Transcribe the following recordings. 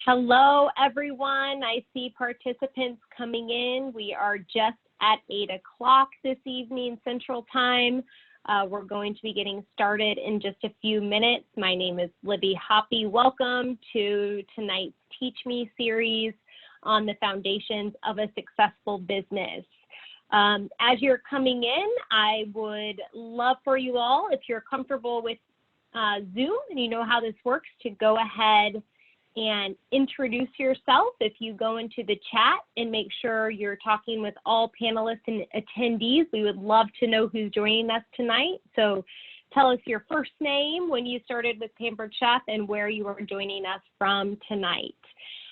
Hello, everyone. I see participants coming in. We are just at 8 o'clock this evening Central Time. We're going to be getting started in just a few minutes. My name is Libby Hoppy. Welcome to tonight's Teach Me series on the foundations of a successful business. As you're coming in, I would love for you all, if you're comfortable with Zoom and you know how this works, to go ahead and introduce yourself. If you go into the chat and make sure you're talking with all panelists and attendees, we would love to know who's joining us tonight. So tell us your first name, when you started with Pampered Chef, and where you are joining us from tonight.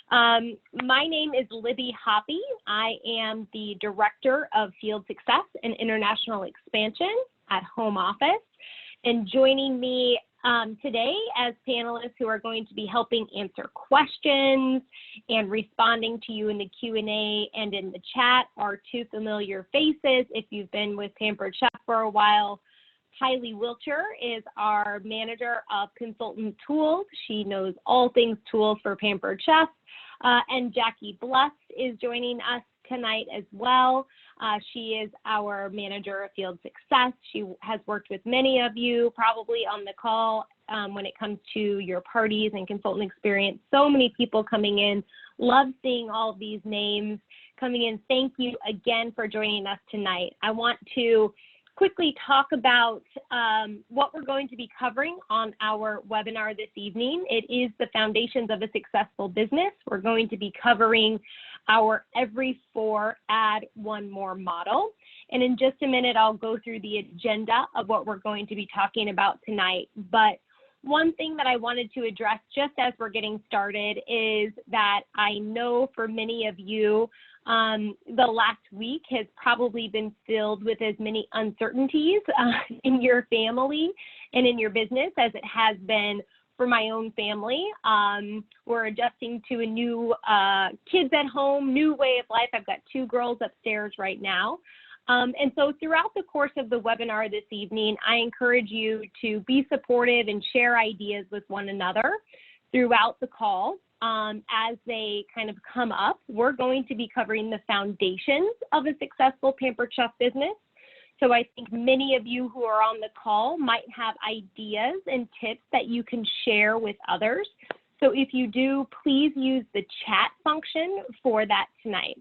My name is Libby Hoppy. I am the Director of Field Success and International Expansion at Home Office. And joining me today as panelists who are going to be helping answer questions and responding to you in the Q&A and in the chat are two familiar faces. If you've been with Pampered Chef for a while, Kylie Wilcher is our Manager of Consultant Tools. She knows all things tools for Pampered Chef. And Jackie Blust is joining us tonight as well. She is our Manager of Field Success. She has worked with many of you probably on the call when it comes to your parties and consultant experience. So many people coming in. Love seeing all of these names coming in. Thank you again for joining us tonight. I want to quickly talk about what we're going to be covering on our webinar this evening. It is the foundations of a successful business. We're going to be covering our every 4 add 1 more model. And in just a minute, I'll go through the agenda of what we're going to be talking about tonight. But one thing that I wanted to address just as we're getting started is that I know for many of you, the last week has probably been filled with as many uncertainties in your family and in your business as it has been for my own family. We're adjusting to a new kids at home, new way of life. I've got 2 girls upstairs right now. And so throughout the course of the webinar this evening, I encourage you to be supportive and share ideas with one another throughout the call. As they kind of come up, we're going to be covering the foundations of a successful Pampered Chef business. So I think many of you who are on the call might have ideas and tips that you can share with others. So if you do, please use the chat function for that tonight.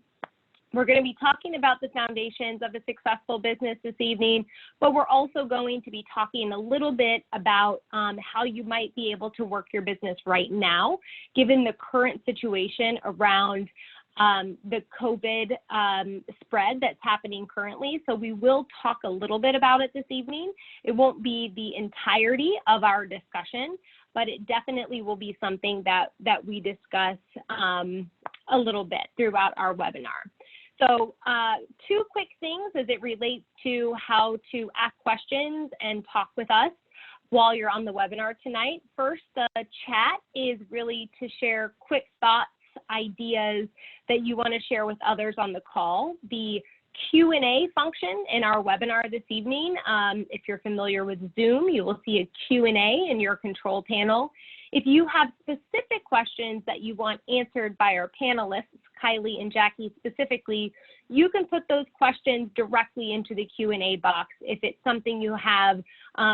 We're going to be talking about the foundations of a successful business this evening, but we're also going to be talking a little bit about how you might be able to work your business right now, given the current situation around the COVID spread that's happening currently. So we will talk a little bit about it this evening. It won't be the entirety of our discussion, but it definitely will be something that we discuss a little bit throughout our webinar. So 2 quick things as it relates to how to ask questions and talk with us while you're on the webinar tonight. First, the chat is really to share quick thoughts, ideas that you want to share with others on the call. The Q&A function in our webinar this evening, if you're familiar with Zoom, you will see a Q&A in your control panel. If you have specific questions that you want answered by our panelists, Kylie and Jackie specifically, you can put those questions directly into the Q&A box if it's something you have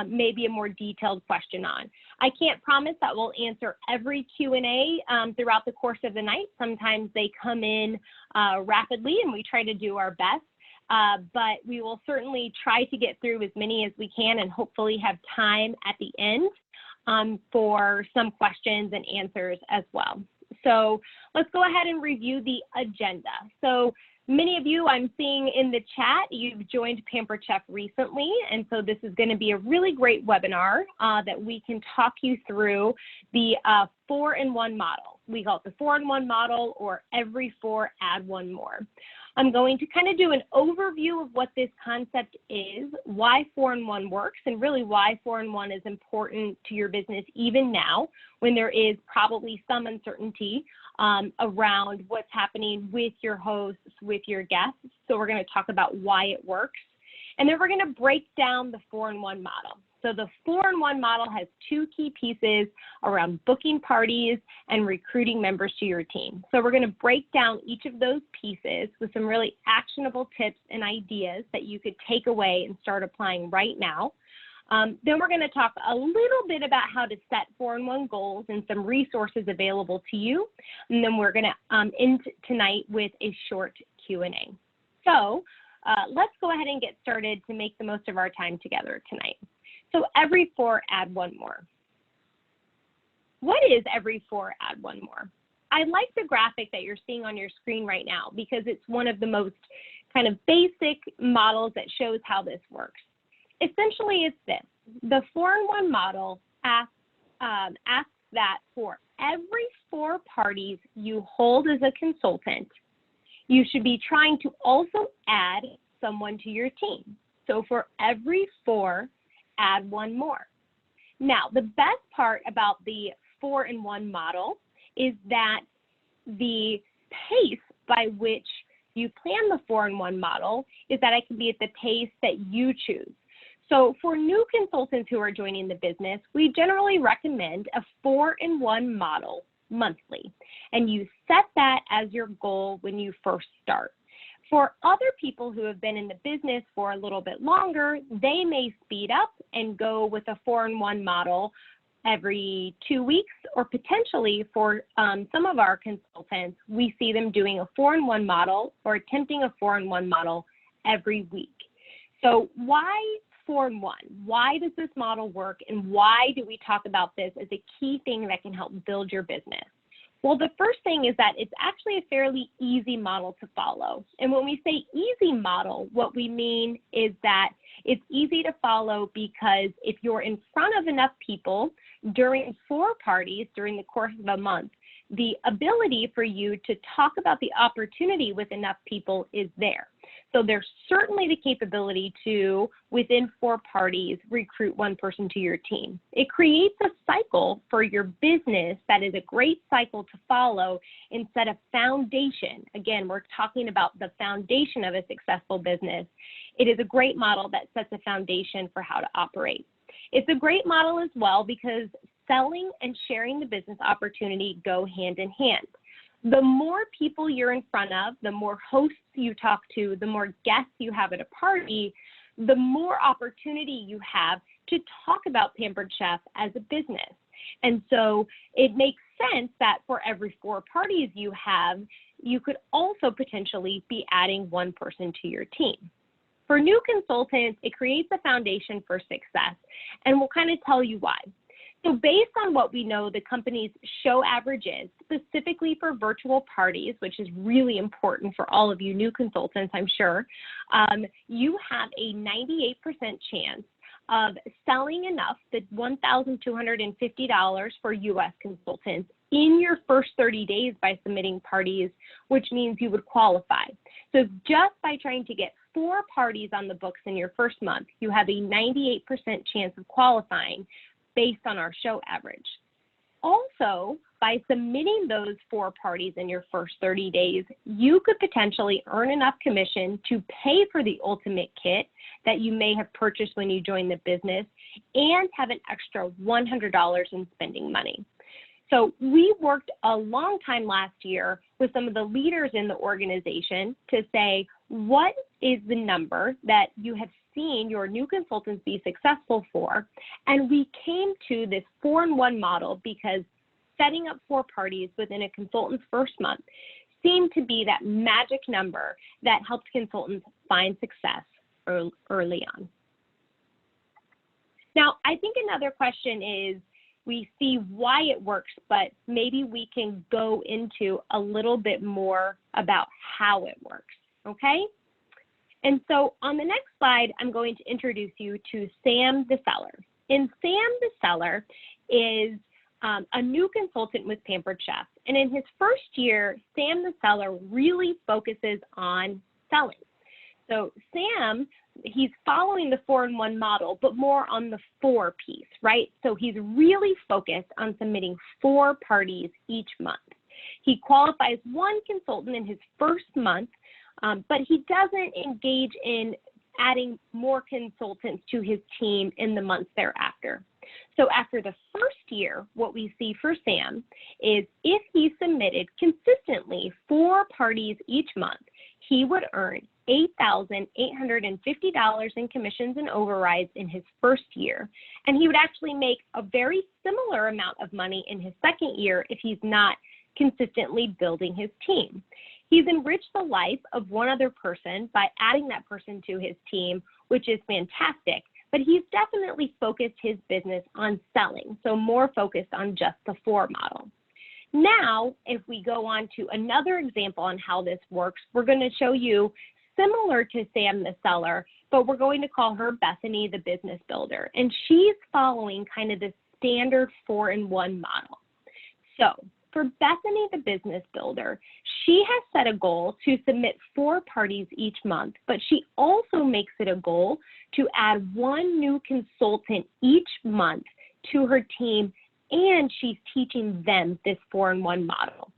maybe a more detailed question on. I can't promise that we'll answer every Q&A throughout the course of the night. Sometimes they come in rapidly and we try to do our best. But we will certainly try to get through as many as we can and hopefully have time at the end for some questions and answers as well. So let's go ahead and review the agenda. So many of you I'm seeing in the chat, you've joined Pampered Chef recently, and so this is going to be a really great webinar that we can talk you through the 4-in-1 model. We call it the 4-in-1 model, or every 4 add 1 more. I'm going to kind of do an overview of what this concept is, why 4-in-1 works, and really why 4-in-1 is important to your business even now when there is probably some uncertainty around what's happening with your hosts, with your guests. So we're going to talk about why it works. And then we're going to break down the 4-in-1 model. So the 4-in-1 model has 2 key pieces around booking parties and recruiting members to your team. So we're going to break down each of those pieces with some really actionable tips and ideas that you could take away and start applying right now. Then we're going to talk a little bit about how to set 4-in-1 goals and some resources available to you. And then we're going to end tonight with a short Q&A. So let's go ahead and get started to make the most of our time together tonight. So every 4, add 1 more. What is every 4, add 1 more? I like the graphic that you're seeing on your screen right now because it's one of the most kind of basic models that shows how this works. Essentially, it's this. The 4-in-1 model asks that for every 4 parties you hold as a consultant, you should be trying to also add someone to your team. So for every 4, add 1 more. Now, the best part about the 4-in-1 model is that the pace by which you plan the 4-in-1 model is that it can be at the pace that you choose. So for new consultants who are joining the business, we generally recommend a 4-in-1 model monthly, and you set that as your goal when you first start. For other people who have been in the business for a little bit longer, they may speed up and go with a 4-in-1 model every 2 weeks, or potentially for some of our consultants, we see them doing a 4-in-1 model or attempting a 4-in-1 model every week. So why 4-in-1? Why does this model work, and why do we talk about this as a key thing that can help build your business? Well, the first thing is that it's actually a fairly easy model to follow. And when we say easy model, what we mean is that it's easy to follow because if you're in front of enough people during 4 parties during the course of a month, the ability for you to talk about the opportunity with enough people is there. So there's certainly the capability to, within 4 parties, recruit 1 person to your team. It creates a cycle for your business that is a great cycle to follow instead of foundation. Again, we're talking about the foundation of a successful business. It is a great model that sets a foundation for how to operate. It's a great model as well because selling and sharing the business opportunity go hand in hand. The more people you're in front of, the more hosts you talk to, the more guests you have at a party, the more opportunity you have to talk about Pampered Chef as a business. And so it makes sense that for every 4 parties you have, you could also potentially be adding 1 person to your team. For new consultants, it creates a foundation for success, and we'll kind of tell you why. So based on what we know the company's show average is, specifically for virtual parties, which is really important for all of you new consultants, I'm sure, you have a 98% chance of selling enough, the $1,250 for U.S. consultants, in your first 30 days by submitting parties, which means you would qualify. So just by trying to get 4 parties on the books in your first month, you have a 98% chance of qualifying based on our show average. Also, by submitting those 4 parties in your first 30 days, you could potentially earn enough commission to pay for the ultimate kit that you may have purchased when you joined the business and have an extra $100 in spending money. So we worked a long time last year with some of the leaders in the organization to say, what is the number that you have seen your new consultants be successful for? And we came to this 4-in-1 model because setting up 4 parties within a consultant's first month seemed to be that magic number that helped consultants find success early on. Now, I think another question is, we see why it works, but maybe we can go into a little bit more about how it works, okay? And so on the next slide, I'm going to introduce you to Sam the Seller. And Sam the Seller is a new consultant with Pampered Chef. And in his first year, Sam the Seller really focuses on selling. So Sam, he's following the 4-in-1 model, but more on the 4 piece, right? So he's really focused on submitting 4 parties each month. He qualifies one consultant in his first month, but he doesn't engage in adding more consultants to his team in the months thereafter. So after the first year, what we see for Sam is if he submitted consistently 4 parties each month, he would earn $8,850 in commissions and overrides in his first year. And he would actually make a very similar amount of money in his second year if he's not consistently building his team. He's enriched the life of one other person by adding that person to his team, which is fantastic, but he's definitely focused his business on selling, so more focused on just the 4 model. Now, if we go on to another example on how this works, we're going to show you similar to Sam the seller, but we're going to call her Bethany the business builder, and she's following kind of the standard 4-in-1 model. So for Bethany the business builder, she has set a goal to submit 4 parties each month, but she also makes it a goal to add 1 new consultant each month to her team, and she's teaching them this 4-in-1 model.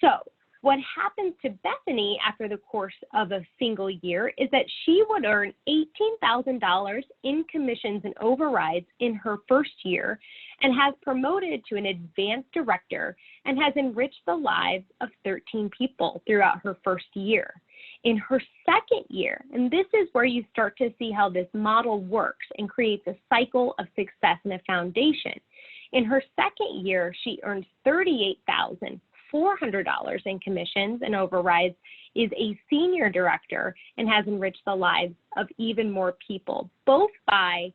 So what happens to Bethany after the course of a single year is that she would earn $18,000 in commissions and overrides in her first year and has promoted to an advanced director and has enriched the lives of 13 people throughout her first year. In her second year, and this is where you start to see how this model works and creates a cycle of success and a foundation. In her second year, she earns $38,400 in commissions and overrides, is a senior director, and has enriched the lives of even more people, both by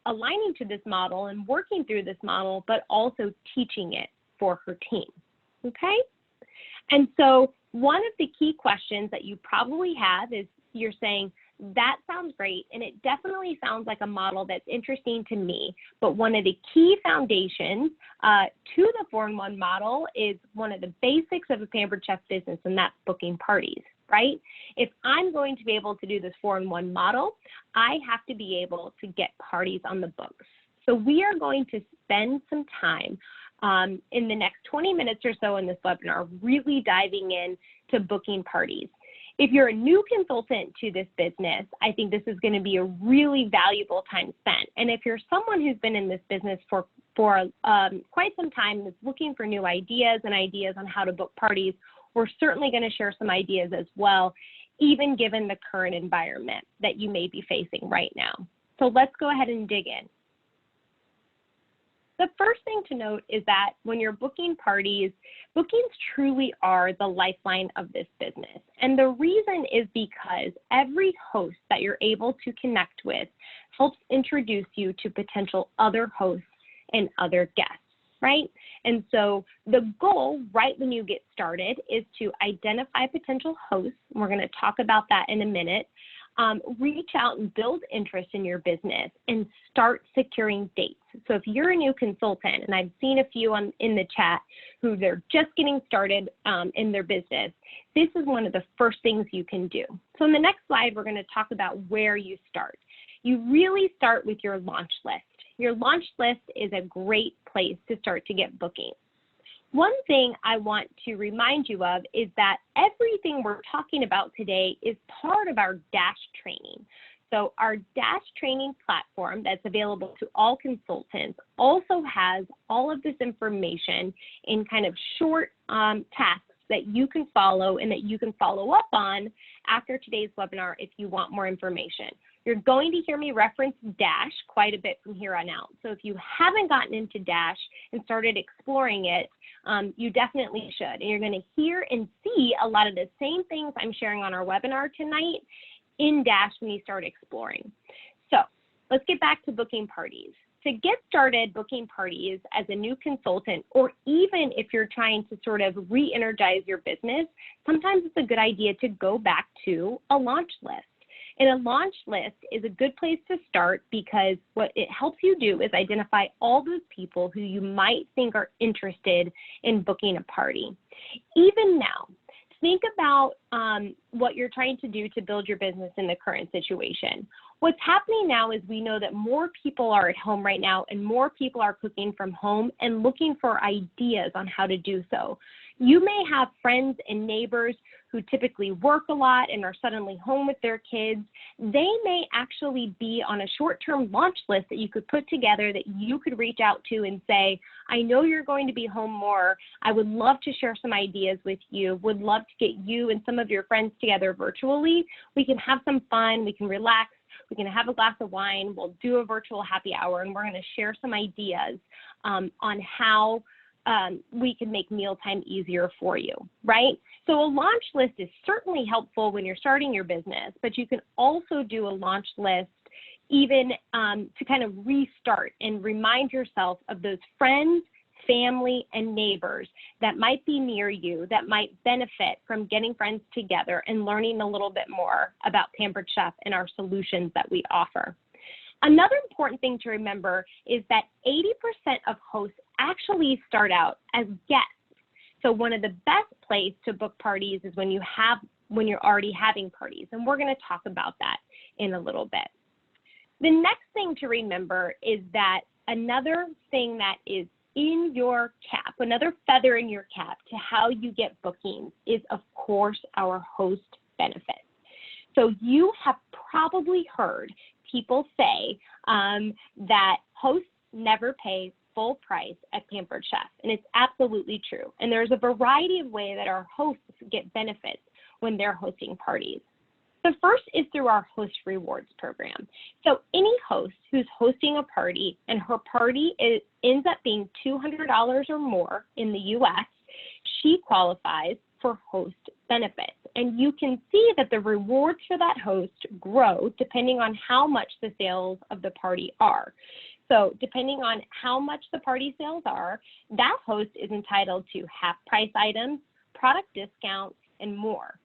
aligning to this model and working through this model, but also teaching it for her team, okay? And so one of the key questions that you probably have is you're saying, that sounds great, and it definitely sounds like a model that's interesting to me, but one of the key foundations to the 4-in-1 model is one of the basics of a Pampered Chef business, and that's booking parties, right? If I'm going to be able to do this 4-in-1 model, I have to be able to get parties on the books. So we are going to spend some time in the next 20 minutes or so in this webinar really diving in to booking parties. If you're a new consultant to this business, I think this is going to be a really valuable time spent. And if you're someone who's been in this business for quite some time and is looking for new ideas and ideas on how to book parties, we're certainly going to share some ideas as well, even given the current environment that you may be facing right now. So let's go ahead and dig in. The first thing to note is that when you're booking parties, bookings truly are the lifeline of this business. And the reason is because every host that you're able to connect with helps introduce you to potential other hosts and other guests, right? And so the goal right when you get started is to identify potential hosts. We're going to talk about that in a minute. Reach out and build interest in your business and start securing dates. So if you're a new consultant, and I've seen a few in the chat who they're just getting started in their business, this is one of the first things you can do. So in the next slide, we're going to talk about where you start. You really start with your launch list. Your launch list is a great place to start to get bookings. One thing I want to remind you of is that everything we're talking about today is part of our Dash training. So our Dash training platform that's available to all consultants also has all of this information in kind of short tasks that you can follow and that you can follow up on after today's webinar if you want more information. You're going to hear me reference Dash quite a bit from here on out. So if you haven't gotten into Dash and started exploring it, you definitely should. And you're going to hear and see a lot of the same things I'm sharing on our webinar tonight in Dash when you start exploring. So let's get back to booking parties. To get started booking parties as a new consultant, or even if you're trying to sort of re-energize your business, sometimes it's a good idea to go back to a launch list. And a launch list is a good place to start because what it helps you do is identify all those people who you might think are interested in booking a party. Even now, think about what you're trying to do to build your business in the current situation. What's happening now is we know that more people are at home right now and more people are cooking from home and looking for ideas on how to do so. You may have friends and neighbors who typically work a lot and are suddenly home with their kids. They may actually be on a short-term launch list that you could put together that you could reach out to and say, I know you're going to be home more. I would love to share some ideas with you. Would love to get you and some of your friends together virtually. We can have some fun. We can relax. We can have a glass of wine. We'll do a virtual happy hour, and we're going to share some ideas on how we can make mealtime easier for you, right? So a launch list is certainly helpful when you're starting your business, but you can also do a launch list even to kind of restart and remind yourself of those friends, family, and neighbors that might be near you that might benefit from getting friends together and learning a little bit more about Pampered Chef and our solutions that we offer. Another important thing to remember is that 80% of hosts actually start out as guests. So one of the best places to book parties is when you're already having parties, and we're going to talk about that in a little bit. The next thing to remember is that another thing that is in your cap, another feather in your cap to how you get bookings is, of course, our host benefits. So you have probably heard people say that hosts never pay full price at Pampered Chef, and it's absolutely true. And there's a variety of ways that our hosts get benefits when they're hosting parties. The first is through our host rewards program. So any host who's hosting a party and her party ends up being $200 or more in the US, she qualifies for host benefits. And you can see that the rewards for that host grow depending on how much the sales of the party are. So depending on how much the party sales are, that host is entitled to half price items, product discounts, and more.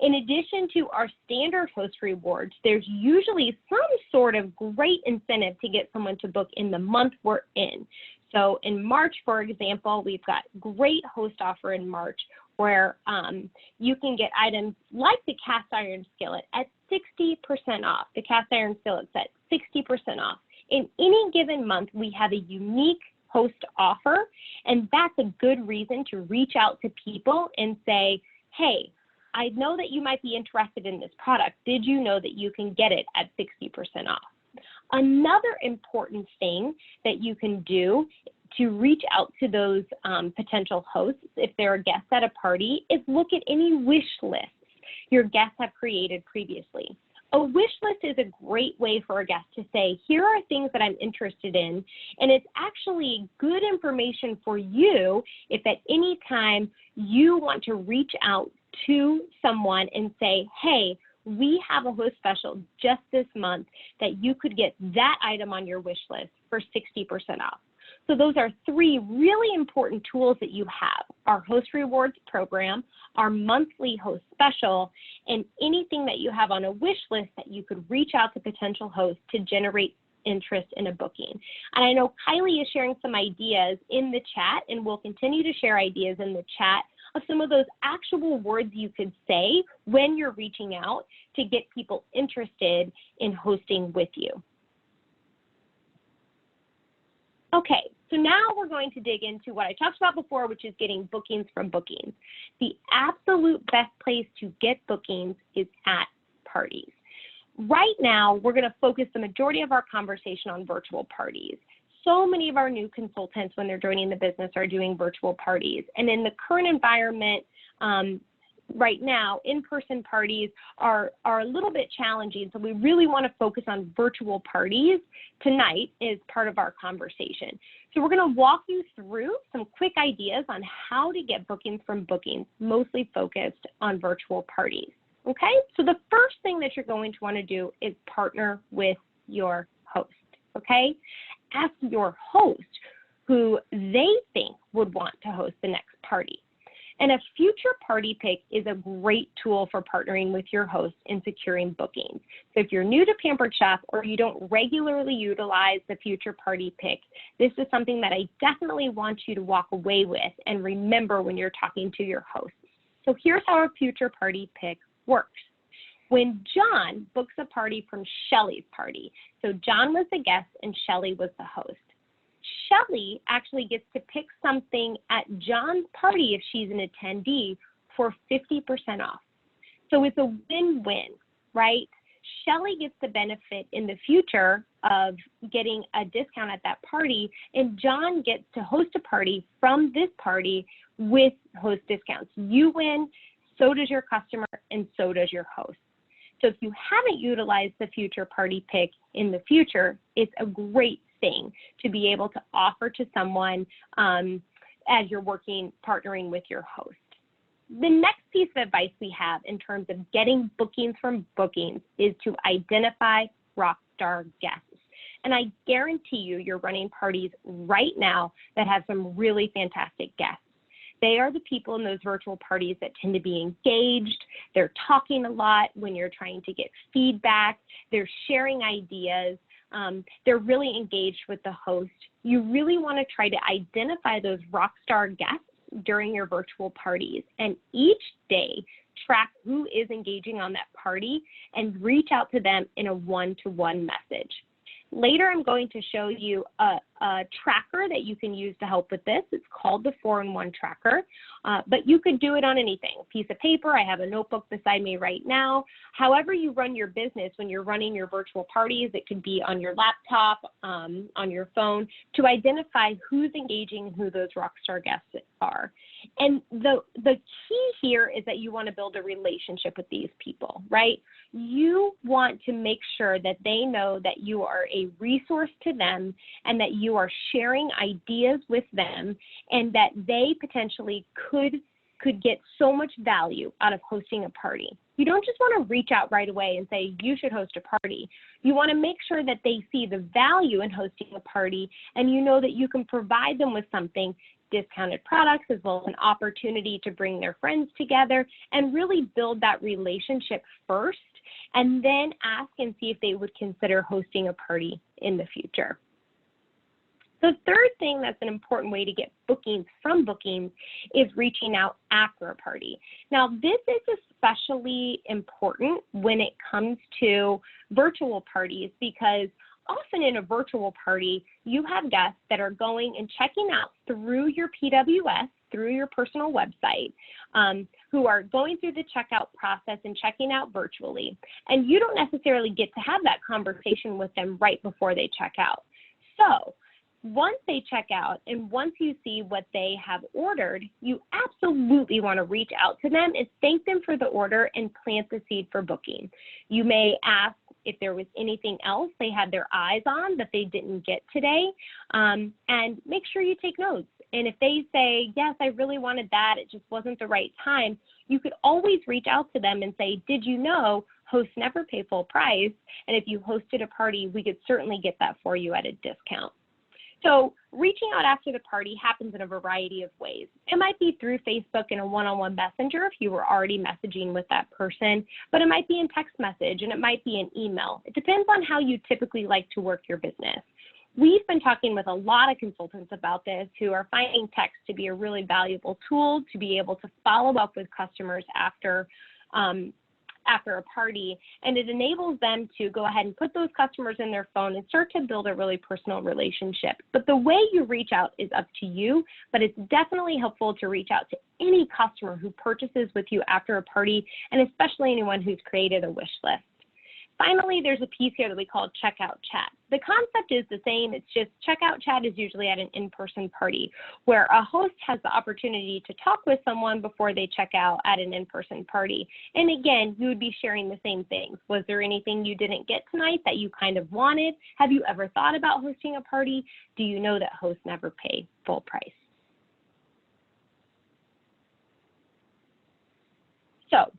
In addition to our standard host rewards, there's usually some sort of great incentive to get someone to book in the month we're in. So in March, for example, we've got great host offer in March where you can get items like the cast iron skillet at 60% off. The cast iron skillet's at 60% off. In any given month, we have a unique host offer, and that's a good reason to reach out to people and say, hey, I know that you might be interested in this product. Did you know that you can get it at 60% off? Another important thing that you can do to reach out to those potential hosts, if they're guests at a party, is look at any wish lists your guests have created previously. A wish list is a great way for a guest to say, here are things that I'm interested in, and it's actually good information for you if at any time you want to reach out to someone and say, hey, we have a host special just this month that you could get that item on your wish list for 60% off. So those are three really important tools that you have: our host rewards program, our monthly host special, and anything that you have on a wish list that you could reach out to potential hosts to generate interest in a booking. And I know Kylie is sharing some ideas in the chat, and we'll continue to share ideas in the chat of some of those actual words you could say when you're reaching out to get people interested in hosting with you. Okay, so now we're going to dig into what I talked about before, which is getting bookings from bookings. The absolute best place to get bookings is at parties. Right now, we're going to focus the majority of our conversation on virtual parties. So many of our new consultants, when they're joining the business, are doing virtual parties. And in the current environment, right now, in-person parties are a little bit challenging. So we really want to focus on virtual parties tonight as part of our conversation. So we're going to walk you through some quick ideas on how to get bookings from bookings, mostly focused on virtual parties. Okay, so the first thing that you're going to want to do is partner with your host. Okay, ask your host who they think would want to host the next party. And a future party pick is a great tool for partnering with your host in securing bookings. So if you're new to Pampered Chef or you don't regularly utilize the future party pick, this is something that I definitely want you to walk away with and remember when you're talking to your host. So here's how a future party pick works. When John books a party from Shelly's party, so John was the guest and Shelly was the host, Shelly actually gets to pick something at John's party if she's an attendee for 50% off. So it's a win-win, right? Shelly gets the benefit in the future of getting a discount at that party, and John gets to host a party from this party with host discounts. You win, so does your customer, and so does your host. So if you haven't utilized the future party pick in the future, it's a great thing to be able to offer to someone as you're partnering with your host. The next piece of advice we have in terms of getting bookings from bookings is to identify rockstar guests. And I guarantee you're running parties right now that have some really fantastic guests. They are the people in those virtual parties that tend to be engaged. They're talking a lot when you're trying to get feedback. They're sharing ideas. They're really engaged with the host. You really want to try to identify those rockstar guests during your virtual parties, and each day track who is engaging on that party and reach out to them in a one-to-one message. Later, I'm going to show you a tracker that you can use to help with this. It's called the 4-in-1 tracker, but you could do it on anything. A piece of paper, I have a notebook beside me right now. However you run your business when you're running your virtual parties, it could be on your laptop, on your phone, to identify who's engaging and who those rockstar guests are. And the key here is that you want to build a relationship with these people, right? You want to make sure that they know that you are a resource to them and that you are sharing ideas with them and that they potentially could get so much value out of hosting a party. You don't just want to reach out right away and say, you should host a party. You want to make sure that they see the value in hosting a party and you know that you can provide them with something, discounted products, as well as an opportunity to bring their friends together and really build that relationship first, and then ask and see if they would consider hosting a party in the future. The third thing that's an important way to get bookings from bookings is reaching out after a party. Now, this is especially important when it comes to virtual parties because often in a virtual party, you have guests that are going and checking out through your PWS, through your personal website, who are going through the checkout process and checking out virtually. And you don't necessarily get to have that conversation with them right before they check out. So once they check out and once you see what they have ordered, you absolutely want to reach out to them and thank them for the order and plant the seed for booking. You may ask if there was anything else they had their eyes on that they didn't get today, and make sure you take notes. And if they say, yes, I really wanted that, it just wasn't the right time, you could always reach out to them and say, did you know hosts never pay full price? And if you hosted a party, we could certainly get that for you at a discount. So reaching out after the party happens in a variety of ways. It might be through Facebook in a one-on-one messenger if you were already messaging with that person, but it might be in text message and it might be an email. It depends on how you typically like to work your business. We've been talking with a lot of consultants about this who are finding text to be a really valuable tool to be able to follow up with customers after a party, and it enables them to go ahead and put those customers in their phone and start to build a really personal relationship. But the way you reach out is up to you, but it's definitely helpful to reach out to any customer who purchases with you after a party, and especially anyone who's created a wish list. Finally, there's a piece here that we call checkout chat. The concept is the same, it's just checkout chat is usually at an in-person party where a host has the opportunity to talk with someone before they check out at an in-person party. And again, you would be sharing the same things. Was there anything you didn't get tonight that you kind of wanted? Have you ever thought about hosting a party? Do you know that hosts never pay full price? So,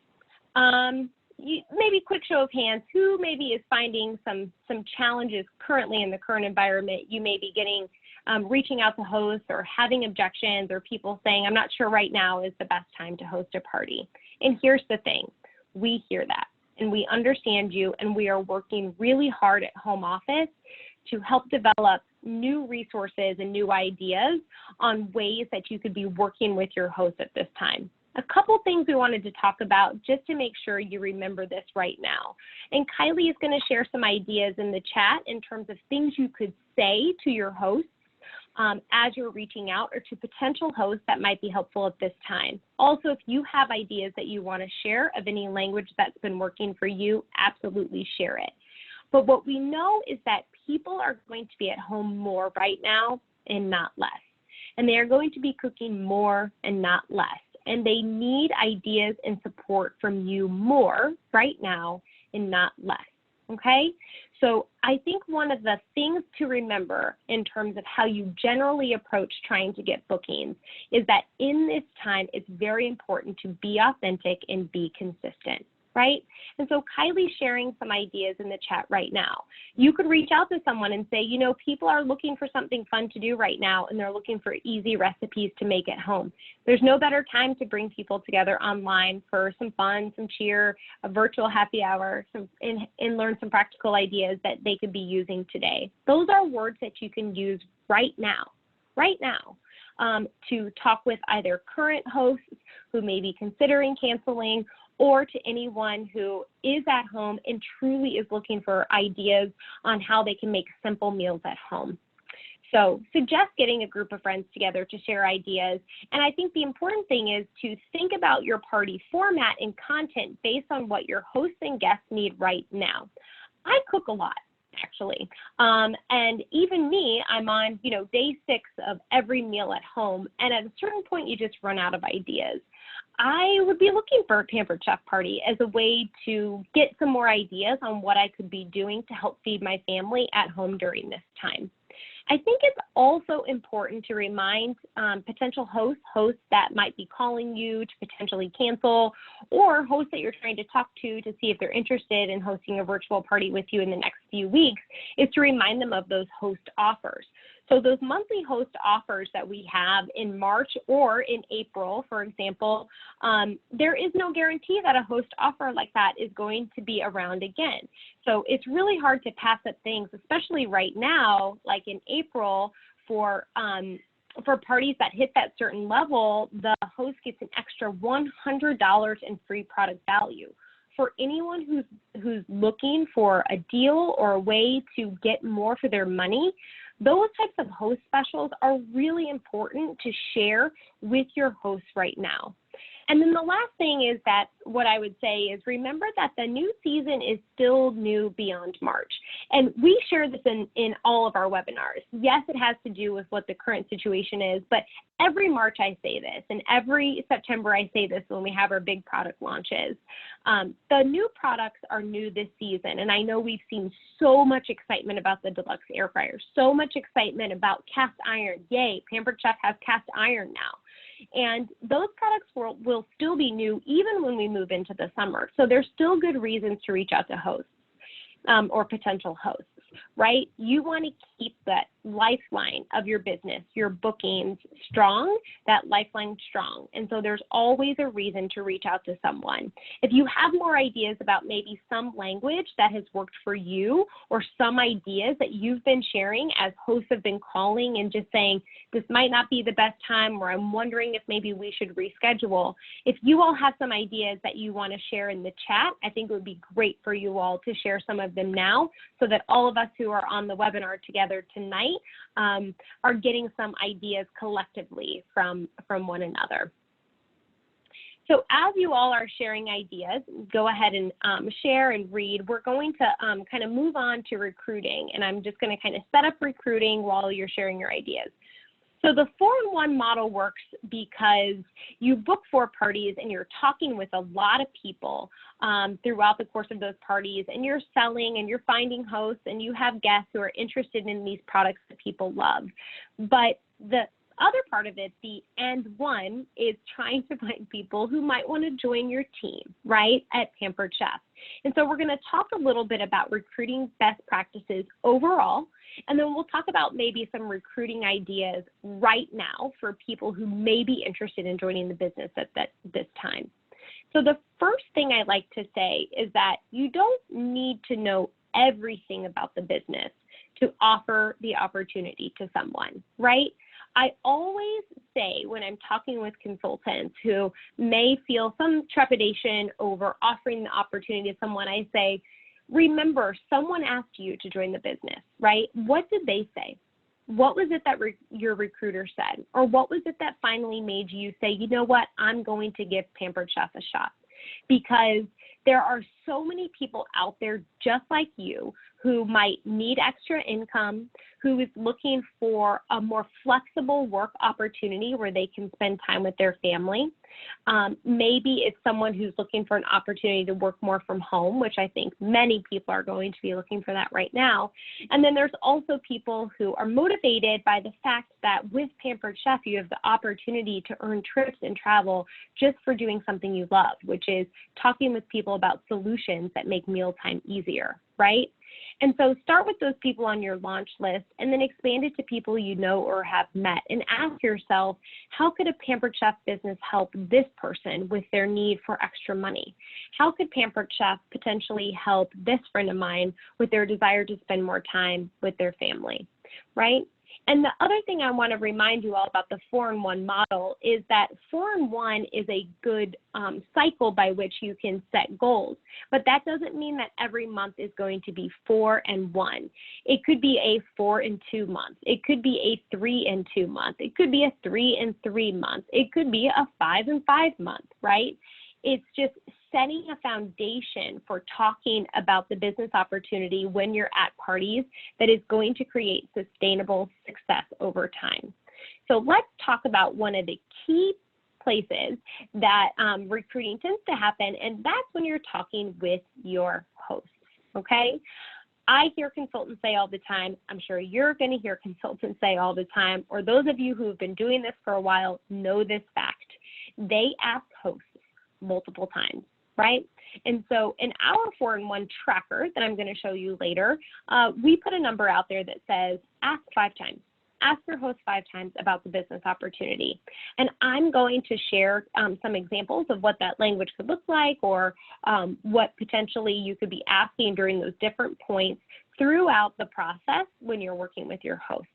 maybe quick show of hands, who maybe is finding some challenges currently in the current environment? You may be getting, reaching out to hosts or having objections or people saying, I'm not sure right now is the best time to host a party. And here's the thing, we hear that and we understand you, and we are working really hard at home office to help develop new resources and new ideas on ways that you could be working with your host at this time. A couple things we wanted to talk about just to make sure you remember this right now. And Kylie is going to share some ideas in the chat in terms of things you could say to your hosts as you're reaching out, or to potential hosts that might be helpful at this time. Also, if you have ideas that you want to share of any language that's been working for you, absolutely share it. But what we know is that people are going to be at home more right now and not less. And they are going to be cooking more and not less. And they need ideas and support from you more right now and not less. Okay? So I think one of the things to remember in terms of how you generally approach trying to get bookings is that in this time, it's very important to be authentic and be consistent, right? And so Kylie's sharing some ideas in the chat right now. You could reach out to someone and say, you know, people are looking for something fun to do right now, and they're looking for easy recipes to make at home. There's no better time to bring people together online for some fun, some cheer, a virtual happy hour, and learn some practical ideas that they could be using today. Those are words that you can use right now, to talk with either current hosts who may be considering canceling, or to anyone who is at home and truly is looking for ideas on how they can make simple meals at home. So suggest getting a group of friends together to share ideas. And I think the important thing is to think about your party format and content based on what your hosts and guests need right now. I cook a lot, actually. And even me, I'm on, day 6 of every meal at home. And at a certain point, you just run out of ideas. I would be looking for a Pampered Chef party as a way to get some more ideas on what I could be doing to help feed my family at home during this time. I think it's also important to remind potential hosts that might be calling you to potentially cancel, or hosts that you're trying to talk to see if they're interested in hosting a virtual party with you in the next few weeks, is to remind them of those host offers. So those monthly host offers that we have in March or in April, for example, there is no guarantee that a host offer like that is going to be around again. So it's really hard to pass up things, especially right now, like in April, for parties that hit that certain level, the host gets an extra $100 in free product value. For anyone who's looking for a deal or a way to get more for their money, those types of host specials are really important to share with your hosts right now. And then the last thing is that what I would say is remember that the new season is still new beyond March. And we share this in all of our webinars. Yes, it has to do with what the current situation is, but every March I say this, and every September I say this when we have our big product launches. The new products are new this season, and I know we've seen so much excitement about the deluxe air fryer, so much excitement about cast iron. Yay, Pampered Chef has cast iron now. And those products will still be new even when we move into the summer. So there's still good reasons to reach out to hosts or potential hosts, right? You want to keep that lifeline of your business, your bookings strong, that lifeline strong. And so there's always a reason to reach out to someone. If you have more ideas about maybe some language that has worked for you, or some ideas that you've been sharing as hosts have been calling and just saying, this might not be the best time, or I'm wondering if maybe we should reschedule. If you all have some ideas that you want to share in the chat, I think it would be great for you all to share some of them now, so that all of us who are on the webinar together tonight are getting some ideas collectively from one another. So as you all are sharing ideas, go ahead and share and read. We're going to kind of move on to recruiting, and I'm just going to kind of set up recruiting while you're sharing your ideas. So the 4-in-1 model works because you book 4 parties and you're talking with a lot of people throughout the course of those parties, and you're selling and you're finding hosts, and you have guests who are interested in these products that people love. But the other part of it, the and one, is trying to find people who might want to join your team, right, at Pampered Chef. And so we're going to talk a little bit about recruiting best practices overall, and then we'll talk about maybe some recruiting ideas right now for people who may be interested in joining the business at this time. So the first thing I like to say is that you don't need to know everything about the business to offer the opportunity to someone, right? I always say when I'm talking with consultants who may feel some trepidation over offering the opportunity to someone, I say, remember, someone asked you to join the business, right? What did they say? What was it that your recruiter said? Or what was it that finally made you say, you know what, I'm going to give Pampered Chef a shot? Because there are so many people out there just like you who might need extra income, who is looking for a more flexible work opportunity where they can spend time with their family. Maybe it's someone who's looking for an opportunity to work more from home, which I think many people are going to be looking for that right now. And then there's also people who are motivated by the fact that with Pampered Chef, you have the opportunity to earn trips and travel just for doing something you love, which is talking with people about solutions that make mealtime easier, right? And so start with those people on your launch list and then expand it to people you know or have met and ask yourself, how could a Pampered Chef business help this person with their need for extra money? How could Pampered Chef potentially help this friend of mine with their desire to spend more time with their family, right? And the other thing I want to remind you all about the 4-in-1 model is that 4-in-1 is a good cycle by which you can set goals. But that doesn't mean that every month is going to be 4-in-1. It could be a 4-in-2 month. It could be a 3-in-2 month. It could be a 3-in-3 month. It could be a 5-in-5 month, right? It's just setting a foundation for talking about the business opportunity when you're at parties that is going to create sustainable success over time. So let's talk about one of the key places that recruiting tends to happen, and that's when you're talking with your hosts, okay? I hear consultants say all the time, I'm sure you're going to hear consultants say all the time, or those of you who have been doing this for a while know this fact. They ask hosts multiple times, right? And so in our 4-in-1 tracker that I'm going to show you later, we put a number out there that says ask 5 times. Ask your host 5 times about the business opportunity. And I'm going to share some examples of what that language could look like, or what potentially you could be asking during those different points throughout the process when you're working with your host.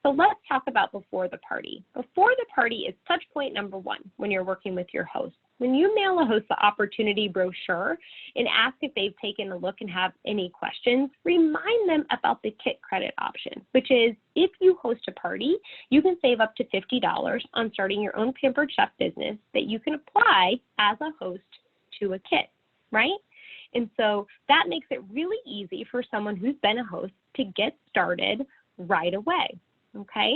So let's talk about before the party. Before the party is touch point number 1 when you're working with your host. When you mail a host the opportunity brochure and ask if they've taken a look and have any questions, remind them about the kit credit option, which is if you host a party, you can save up to $50 on starting your own Pampered Chef business that you can apply as a host to a kit, right? And so that makes it really easy for someone who's been a host to get started right away, okay?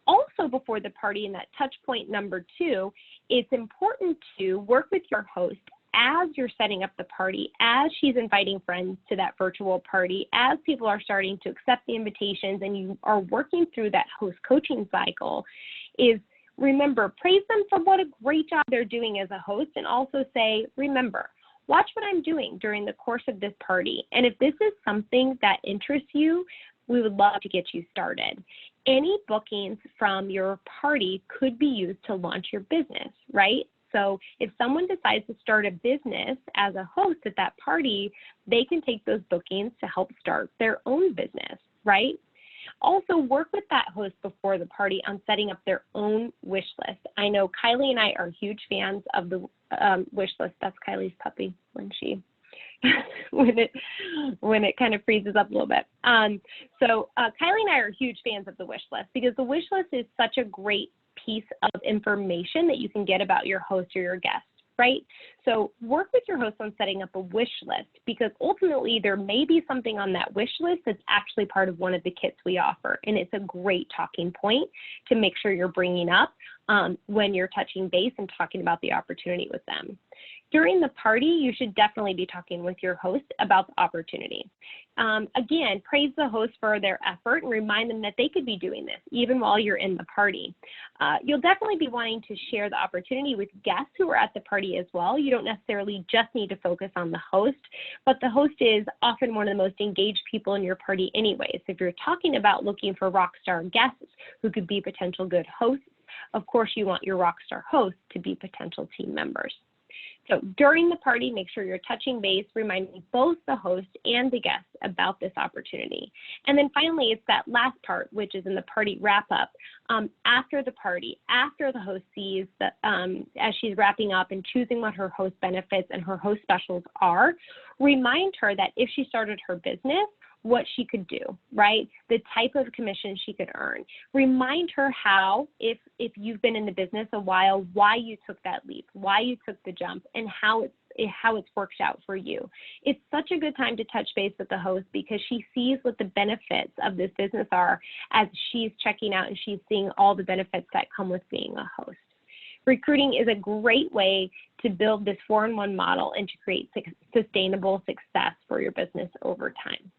Also before the party, in that touch point number 2, it's important to work with your host as you're setting up the party, as she's inviting friends to that virtual party, as people are starting to accept the invitations and you are working through that host coaching cycle, is remember, praise them for what a great job they're doing as a host, and also say, remember, watch what I'm doing during the course of this party. And if this is something that interests you, we would love to get you started. Any bookings from your party could be used to launch your business, right? So if someone decides to start a business as a host at that party, they can take those bookings to help start their own business, right? Also, work with that host before the party on setting up their own wish list. I know Kylie and I are huge fans of the wish list. That's Kylie's puppy when she when it kind of freezes up a little bit. So Kylie and I are huge fans of the wish list because the wish list is such a great piece of information that you can get about your host or your guest, right? So work with your host on setting up a wish list because ultimately there may be something on that wish list that's actually part of one of the kits we offer. And it's a great talking point to make sure you're bringing up when you're touching base and talking about the opportunity with them. During the party, you should definitely be talking with your host about the opportunity. Again, praise the host for their effort and remind them that they could be doing this even while you're in the party. You'll definitely be wanting to share the opportunity with guests who are at the party as well. You don't necessarily just need to focus on the host, but the host is often one of the most engaged people in your party anyways. If you're talking about looking for rock star guests who could be potential good hosts, of course you want your rock star hosts to be potential team members. So during the party, make sure you're touching base, reminding both the host and the guests about this opportunity. And then finally, it's that last part, which is in the party wrap-up. After the party, after the host sees that as she's wrapping up and choosing what her host benefits and her host specials are, remind her that if she started her business, what she could do, right? The type of commission she could earn. Remind her how, if you've been in the business a while, why you took that leap, why you took the jump, and how it's worked out for you. It's such a good time to touch base with the host because she sees what the benefits of this business are as she's checking out and she's seeing all the benefits that come with being a host. Recruiting is a great way to build this 4-in-1 model and to create sustainable success for your business over time.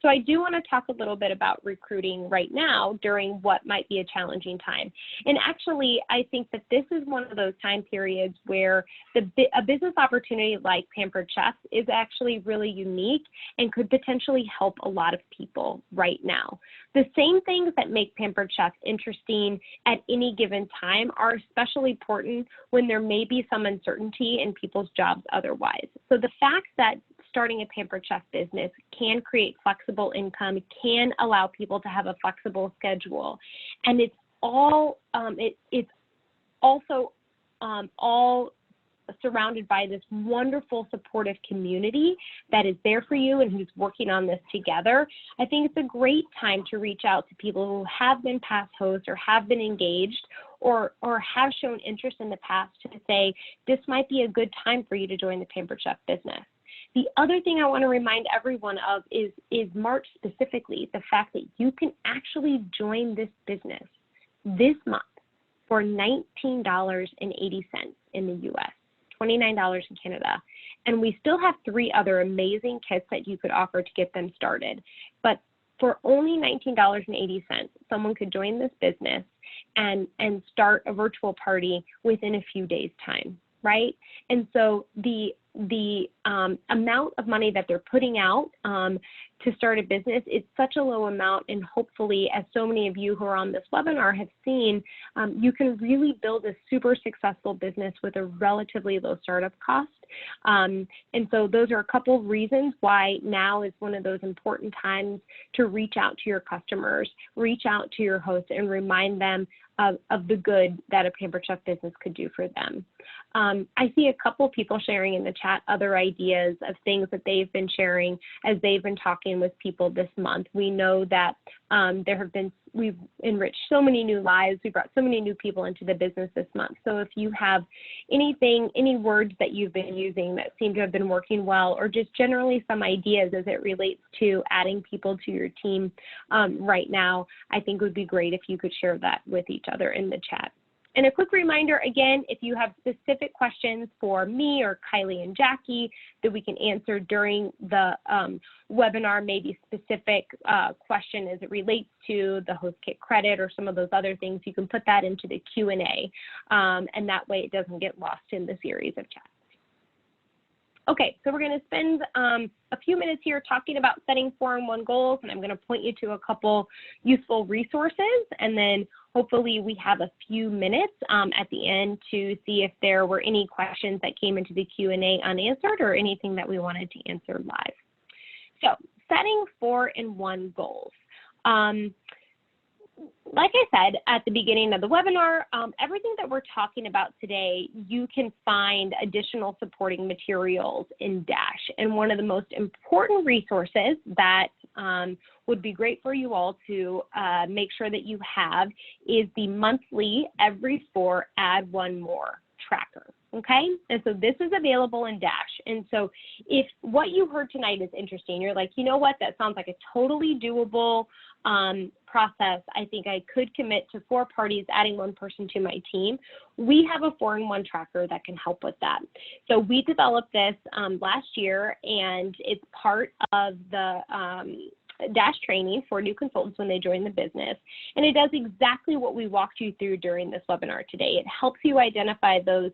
So I do want to talk a little bit about recruiting right now during what might be a challenging time. And actually, I think that this is one of those time periods where a business opportunity like Pampered Chef is actually really unique and could potentially help a lot of people right now. The same things that make Pampered Chef interesting at any given time are especially important when there may be some uncertainty in people's jobs otherwise. So the fact that starting a Pampered Chef business can create flexible income, can allow people to have a flexible schedule, and it's all it's also all surrounded by this wonderful supportive community that is there for you and who's working on this together. I think it's a great time to reach out to people who have been past hosts or have been engaged or have shown interest in the past to say, this might be a good time for you to join the Pampered Chef business. The other thing I want to remind everyone of is March specifically, the fact that you can actually join this business this month for $19.80 in the US, $29 in Canada. And we still have 3 other amazing kits that you could offer to get them started. But for only $19.80, someone could join this business and start a virtual party within a few days' time, right? And so the amount of money that they're putting out to start a business is such a low amount, and hopefully, as so many of you who are on this webinar have seen, you can really build a super successful business with a relatively low startup cost. And so those are a couple of reasons why now is one of those important times to reach out to your customers, reach out to your hosts, and remind them of the good that a Pampered Chef business could do for them. I see a couple people sharing in the chat other ideas of things that they've been sharing as they've been talking with people this month. We know that we've enriched so many new lives. We brought so many new people into the business this month. So if you have any words that you've been using that seem to have been working well, or just generally some ideas as it relates to adding people to your team right now, I think would be great if you could share that with each other in the chat. And a quick reminder, again, if you have specific questions for me or Kylie and Jackie that we can answer during the webinar, maybe specific question as it relates to the host kit credit or some of those other things, you can put that into the Q&A, and that way it doesn't get lost in the series of chats. Okay, so we're going to spend a few minutes here talking about setting 4-in-1 goals, and I'm going to point you to a couple useful resources, and then hopefully we have a few minutes at the end to see if there were any questions that came into the Q&A unanswered or anything that we wanted to answer live. So setting 4-in-1 goals. Like I said at the beginning of the webinar, everything that we're talking about today, you can find additional supporting materials in Dash. And one of the most important resources that would be great for you all to make sure that you have is the monthly Every 4 Add 1 More tracker. Okay, and so this is available in Dash. And so if what you heard tonight is interesting, you're like, you know what, that sounds like a totally doable process. I think I could commit to 4 parties, adding 1 person to my team. We have a 4-in-1 tracker that can help with that. So we developed this last year, and it's part of the Dash training for new consultants when they join the business. And it does exactly what we walked you through during this webinar today. It helps you identify those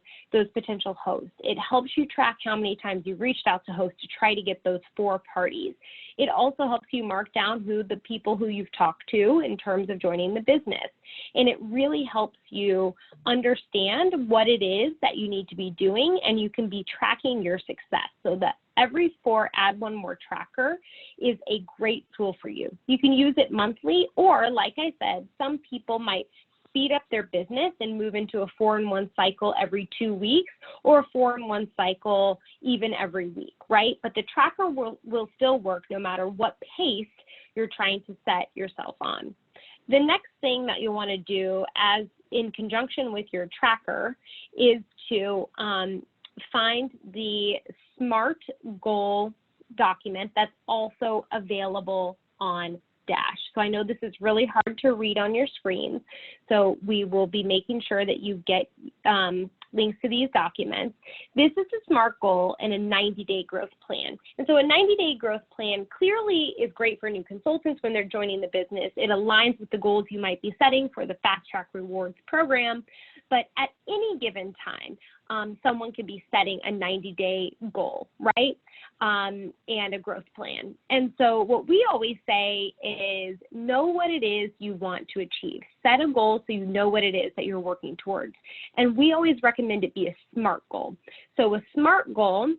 potential hosts. It helps you track how many times you reached out to hosts to try to get those 4 parties. It also helps you mark down who the people who you've talked to in terms of joining the business. And it really helps you understand what it is that you need to be doing, and you can be tracking your success. So that Every 4 Add 1 More tracker is a great tool for you. You can use it monthly, or like I said, some people might speed up their business and move into a 4-in-1 cycle every 2 weeks or a 4-in-1 cycle even every week, right? But the tracker will still work no matter what pace you're trying to set yourself on. The next thing that you'll want to do as in conjunction with your tracker is to find the SMART goal document that's also available on Dash. So I know this is really hard to read on your screens, so we will be making sure that you get links to these documents. This is a SMART goal and a 90-day growth plan. And so a 90-day growth plan clearly is great for new consultants when they're joining the business. It aligns with the goals you might be setting for the Fast Track Rewards program. But at any given time, someone could be setting a 90-day goal, right? And a growth plan. And so what we always say is know what it is you want to achieve. Set a goal so you know what it is that you're working towards. And we always recommend it be a SMART goal. So a SMART goal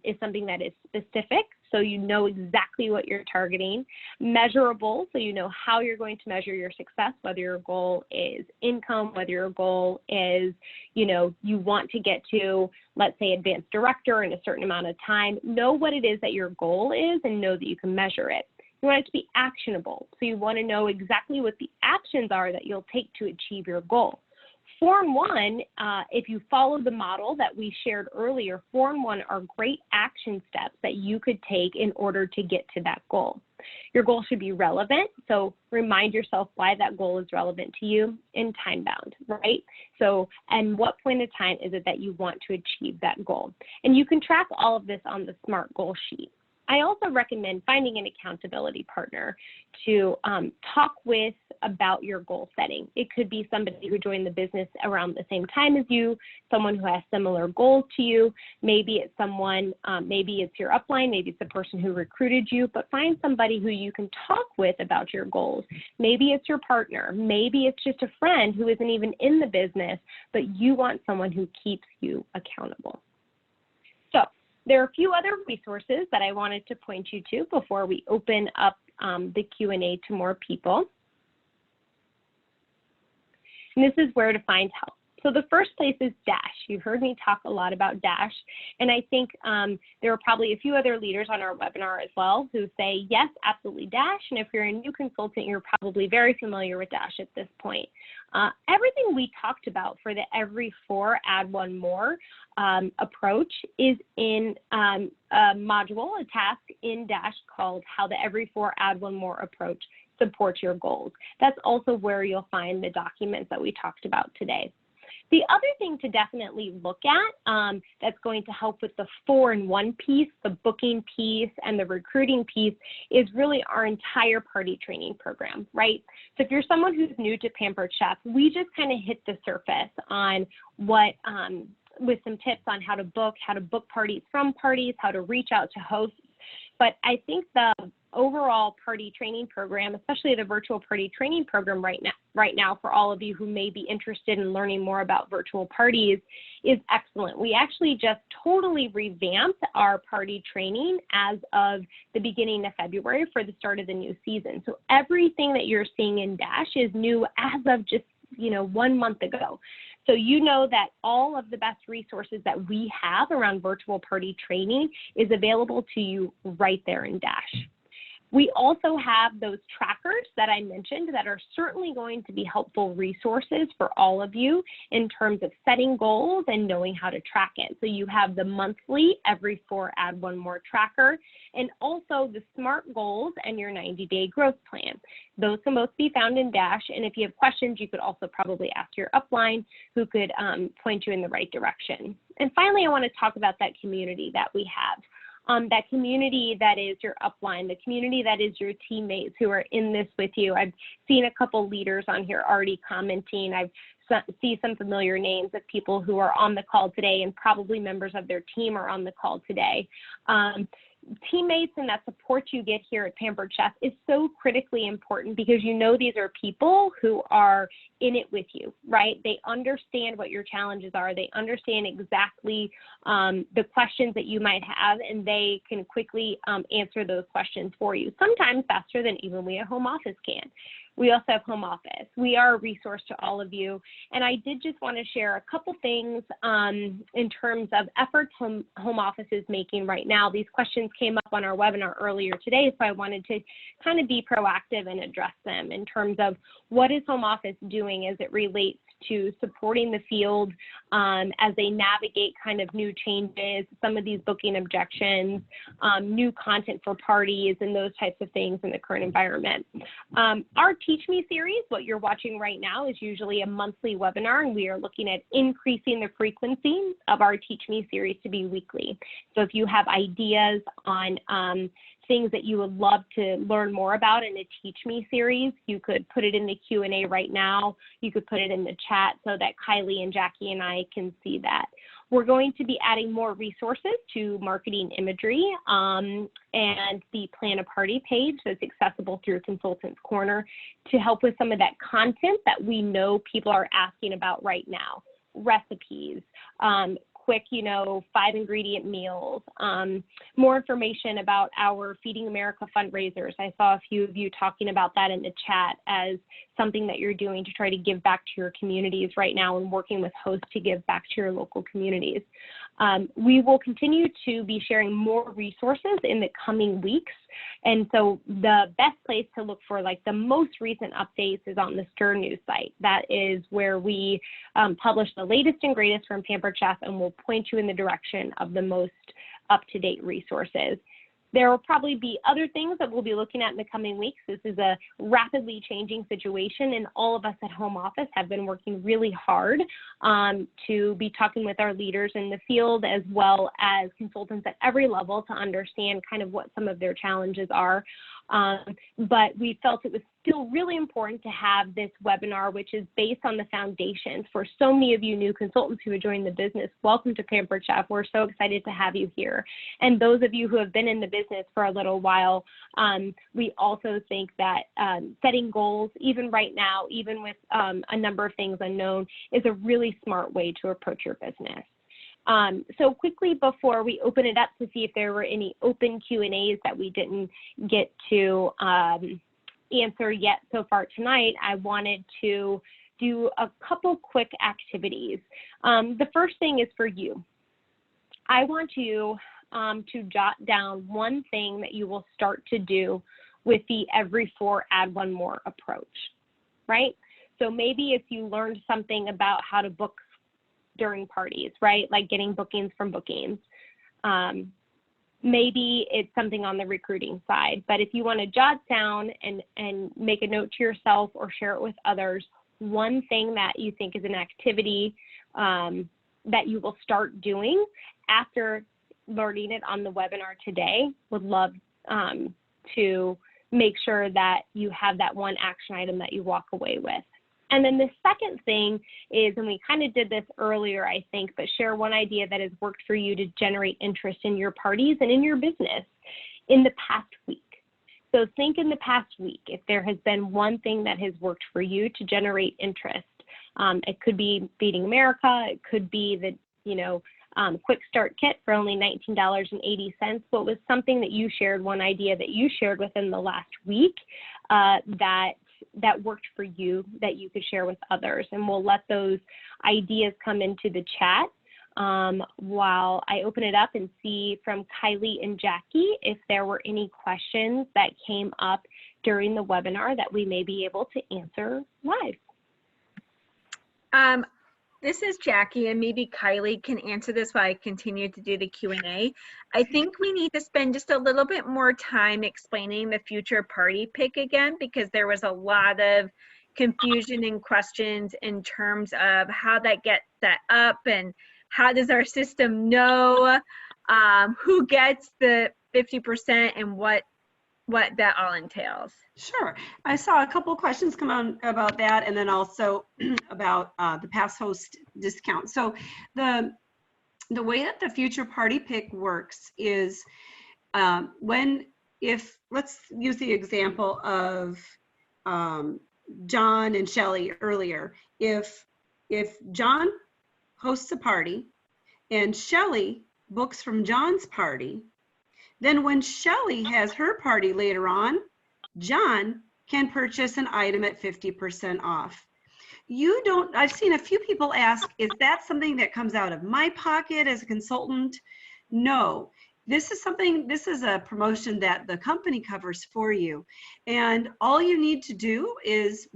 is something that is specific, so you know exactly what you're targeting, measurable, so you know how you're going to measure your success, whether your goal is income, whether your goal is, you want to get to, let's say, advanced director in a certain amount of time. Know what it is that your goal is and know that you can measure it. You want it to be actionable, so you want to know exactly what the actions are that you'll take to achieve your goal. 4-in-1, if you follow the model that we shared earlier, 4-in-1 are great action steps that you could take in order to get to that goal. Your goal should be relevant, so remind yourself why that goal is relevant to you, and time-bound, right? So, and what point of time is it that you want to achieve that goal? And you can track all of this on the SMART goal sheet. I also recommend finding an accountability partner to talk with about your goal setting. It could be somebody who joined the business around the same time as you, someone who has similar goals to you. Maybe it's someone, maybe it's your upline, maybe it's the person who recruited you, but find somebody who you can talk with about your goals. Maybe it's your partner. Maybe it's just a friend who isn't even in the business, but you want someone who keeps you accountable. So there are a few other resources that I wanted to point you to before we open up the Q&A to more people. And this is where to find help. So the first place is Dash. You've heard me talk a lot about Dash, and I think there are probably a few other leaders on our webinar as well who say, yes, absolutely Dash, and if you're a new consultant, you're probably very familiar with Dash at this point. Everything we talked about for the every 4 add 1 more approach is in a module, a task in Dash called How the Every 4 Add 1 More Approach Supports Your Goals. That's also where you'll find the documents that we talked about today. The other thing to definitely look at that's going to help with the 4-in-1 piece, the booking piece, and the recruiting piece is really our entire party training program, right? So if you're someone who's new to Pampered Chef, we just kind of hit the surface on what, with some tips on how to book parties from parties, how to reach out to hosts. But I think the overall party training program, especially the virtual party training program right now for all of you who may be interested in learning more about virtual parties, is excellent. We actually just totally revamped our party training as of the beginning of February for the start of the new season. So everything that you're seeing in Dash is new as of just 1 month ago. So you know that all of the best resources that we have around virtual party training is available to you right there in Dash. We also have those trackers that I mentioned that are certainly going to be helpful resources for all of you in terms of setting goals and knowing how to track it. So you have the monthly every 4 add 1 more tracker, and also the SMART goals and your 90-day growth plan. Those can both be found in Dash, and if you have questions, you could also probably ask your upline who could point you in the right direction. And finally, I want to talk about that community that we have. That community that is your upline, the community that is your teammates who are in this with you. I've seen a couple leaders on here already commenting. I see some familiar names of people who are on the call today, and probably members of their team are on the call today. Teammates and that support you get here at Pampered Chef is so critically important because these are people who are in it with you, right? They understand what your challenges are. They understand exactly the questions that you might have, and they can quickly answer those questions for you, sometimes faster than even we at home office can. We also have home office. We are a resource to all of you. And I did just want to share a couple things in terms of efforts home office is making right now. These questions came up on our webinar earlier today, so I wanted to kind of be proactive and address them in terms of what is home office doing as it relates to supporting the field as they navigate kind of new changes, some of these booking objections, new content for parties, and those types of things in the current environment. Our Teach Me series, what you're watching right now, is usually a monthly webinar, and we are looking at increasing the frequency of our Teach Me series to be weekly. So if you have ideas on things that you would love to learn more about in a Teach Me series, you could put it in the Q&A right now. You could put it in the chat so that Kylie and Jackie and I can see that. We're going to be adding more resources to marketing imagery and the Plan a Party page that's accessible through Consultants Corner to help with some of that content that we know people are asking about right now. Recipes, quick, 5-ingredient meals, more information about our Feeding America fundraisers. I saw a few of you talking about that in the chat as something that you're doing to try to give back to your communities right now and working with hosts to give back to your local communities. We will continue to be sharing more resources in the coming weeks. And so the best place to look for like the most recent updates is on the Stir News site. That is where we publish the latest and greatest from Pampered Chef, and we'll point you in the direction of the most up-to-date resources. There will probably be other things that we'll be looking at in the coming weeks. This is a rapidly changing situation, and all of us at home office have been working really hard to be talking with our leaders in the field as well as consultants at every level to understand kind of what some of their challenges are. But we felt it was still really important to have this webinar, which is based on the foundations for so many of you new consultants who have joined the business. Welcome to Pampered Chef. We're so excited to have you here. And those of you who have been in the business for a little while, we also think that setting goals, even right now, even with a number of things unknown, is a really smart way to approach your business. So quickly before we open it up to see if there were any open Q&As that we didn't get to answer yet so far tonight, I wanted to do a couple quick activities. The first thing is for you. I want you to jot down one thing that you will start to do with the every 4 add 1 more approach, right? So maybe if you learned something about how to book during parties, right? Like getting bookings from bookings. Maybe it's something on the recruiting side, but if you want to jot down and make a note to yourself or share it with others, one thing that you think is an activity that you will start doing after learning it on the webinar today, would love to make sure that you have that one action item that you walk away with. And then the second thing is, and we kind of did this earlier, I think, but share one idea that has worked for you to generate interest in your parties and in your business in the past week. So think in the past week, if there has been one thing that has worked for you to generate interest. It could be Feeding America, it could be the, quick start kit for only $19.80. What was something that you shared, one idea that you shared within the last week that worked for you that you could share with others? And we'll let those ideas come into the chat while I open it up and see from Kylie and Jackie if there were any questions that came up during the webinar that we may be able to answer live. This is Jackie, and maybe Kylie can answer this while I continue to do the Q&A. I think we need to spend just a little bit more time explaining the future party pick again, because there was a lot of confusion and questions in terms of how that gets set up and how does our system know who gets the 50% and what that all entails. Sure. I saw a couple questions come on about that, and then also about the past host discount. So the way that the future party pick works is let's use the example of John and Shelly earlier. If John hosts a party and Shelly books from John's party, then when Shelly has her party later on, John can purchase an item at 50% off. I've seen a few people ask, is that something that comes out of my pocket as a consultant? No, this is a promotion that the company covers for you. And all you need to do is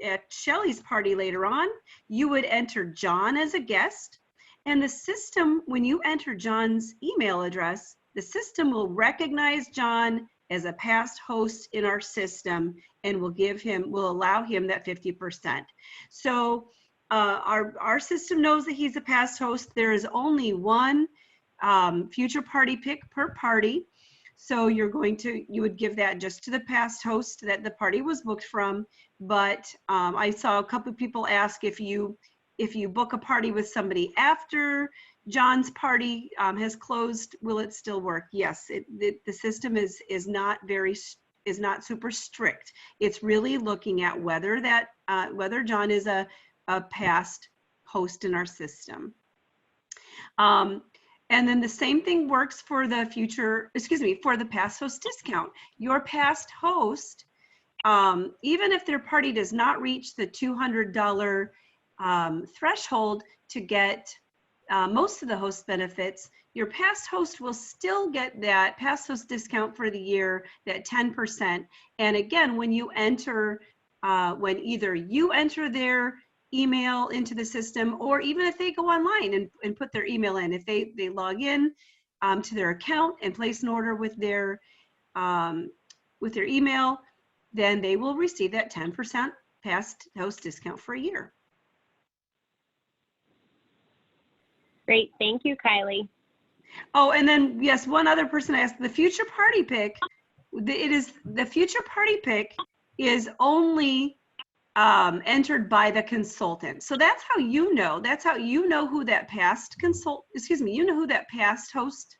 at Shelly's party later on, you would enter John as a guest, and the system, when you enter John's email address, the system will recognize John as a past host in our system and will allow him that 50%. So our system knows that he's a past host. There is only one future party pick per party. So you would give that just to the past host that the party was booked from. But I saw a couple of people ask, if you book a party with somebody after John's party has closed, will it still work? Yes, the system is not super strict. It's really looking at whether John is a past host in our system. And then the same thing works for the for the past host discount. Your past host, even if their party does not reach the $200 threshold to get most of the host benefits, your past host will still get that past host discount for the year, that 10%. And again, when either you enter their email into the system, or even if they go online and put their email in, if they log in to their account and place an order with their email, then they will receive that 10% past host discount for a year. Great, thank you, Kylie. Oh, and then yes, one other person asked, the future party pick, the future party pick is only entered by the consultant. So that's how you know who that past who that past host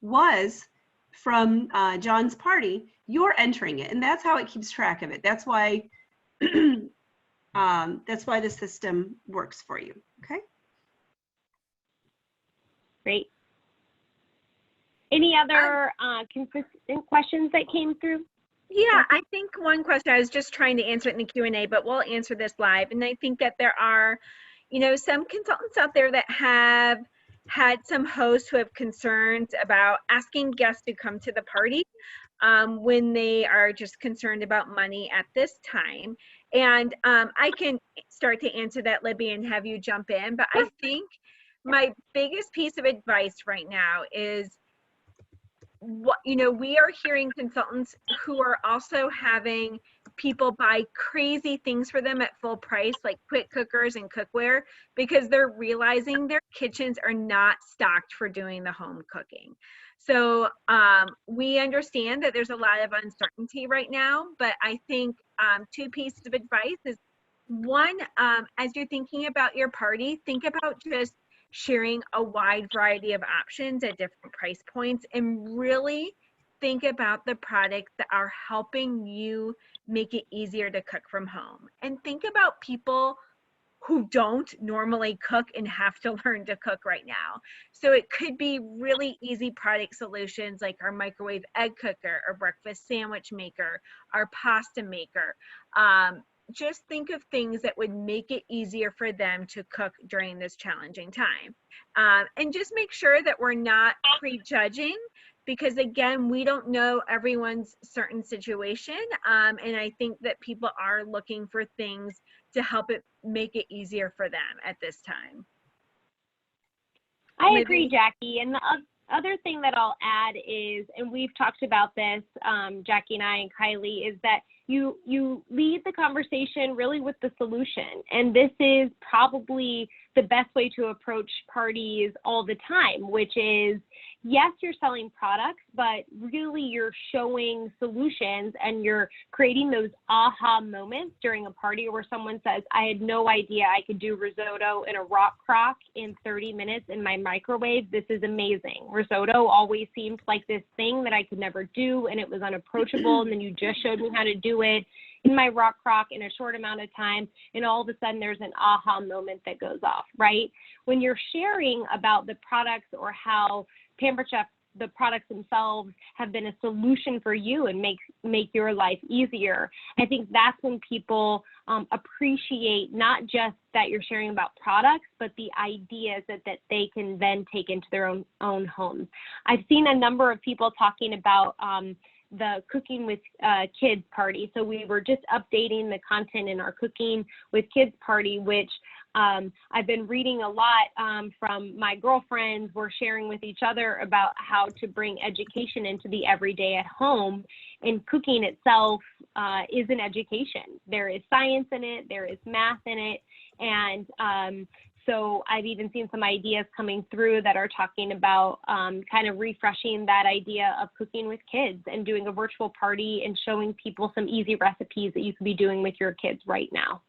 was from John's party. You're entering it, and that's how it keeps track of it. That's why the system works for you. Okay. Great. Any other consistent questions that came through? Yeah, I think one question, I was just trying to answer it in the Q&A, but we'll answer this live. And I think that there are, some consultants out there that have had some hosts who have concerns about asking guests to come to the party when they are just concerned about money at this time. And I can start to answer that, Libby, and have you jump in. But I think my biggest piece of advice right now is, we are hearing consultants who are also having people buy crazy things for them at full price, like quick cookers and cookware, because they're realizing their kitchens are not stocked for doing the home cooking. So we understand that there's a lot of uncertainty right now, but I think two pieces of advice is, one, as you're thinking about your party, think about just sharing a wide variety of options at different price points, and really think about the products that are helping you make it easier to cook from home. And think about people who don't normally cook and have to learn to cook right now. So it could be really easy product solutions like our microwave egg cooker, our breakfast sandwich maker, our pasta maker. Just think of things that would make it easier for them to cook during this challenging time. And just make sure that we're not prejudging, because again, we don't know everyone's certain situation. And I think that people are looking for things to help it make it easier for them at this time. I agree, Jackie. And the other thing that I'll add is, and we've talked about this, Jackie and I and Kylie, is that you lead the conversation really with the solution. And this is probably the best way to approach parties all the time, which is, yes, you're selling products, but really you're showing solutions, and you're creating those aha moments during a party where someone says, I had no idea I could do risotto in a rock crock in 30 minutes in my microwave. This is amazing. Risotto always seemed like this thing that I could never do, and it was unapproachable. And then you just showed me how to do it in my rock crock in a short amount of time, and all of a sudden there's an aha moment that goes off, right? When you're sharing about the products or how Pampered Chef the products themselves have been a solution for you and make your life easier. I think that's when people appreciate not just that you're sharing about products, but the ideas that they can then take into their own homes. I've seen a number of people talking about the Cooking with Kids party. So we were just updating the content in our Cooking with Kids party, which I've been reading a lot from my girlfriends. We're sharing with each other about how to bring education into the everyday at home. And cooking itself is an education. There is science in it, there is math in it, and so I've even seen some ideas coming through that are talking about kind of refreshing that idea of cooking with kids and doing a virtual party and showing people some easy recipes that you could be doing with your kids right now.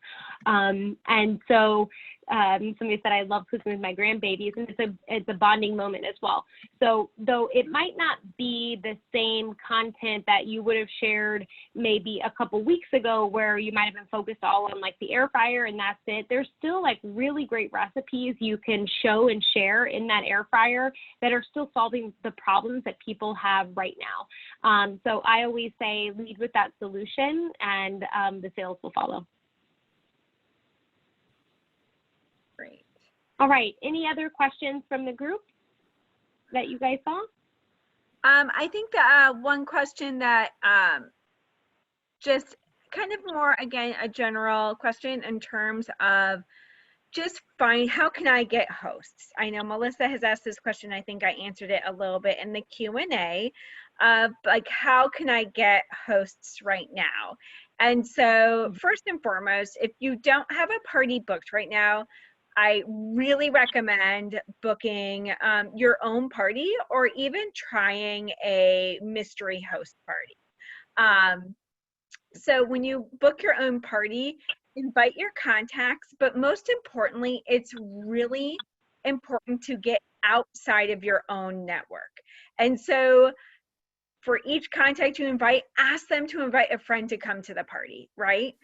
And so somebody said, I love cooking with my grandbabies, and it's a bonding moment as well. So though it might not be the same content that you would have shared maybe a couple weeks ago, where you might have been focused all on like the air fryer and that's it, there's still like really great recipes you can show and share in that air fryer that are still solving the problems that people have right now. So I always say lead with that solution, and the sales will follow. Great. All right. Any other questions from the group that you guys saw? I think that one question that just kind of more, again, a general question in terms of just how can I get hosts? I know Melissa has asked this question. I think I answered it a little bit in the Q&A of like, how can I get hosts right now? And so first and foremost, if you don't have a party booked right now, I really recommend booking your own party, or even trying a mystery host party. So when you book your own party, invite your contacts, but most importantly, it's really important to get outside of your own network. And so for each contact you invite, ask them to invite a friend to come to the party, right?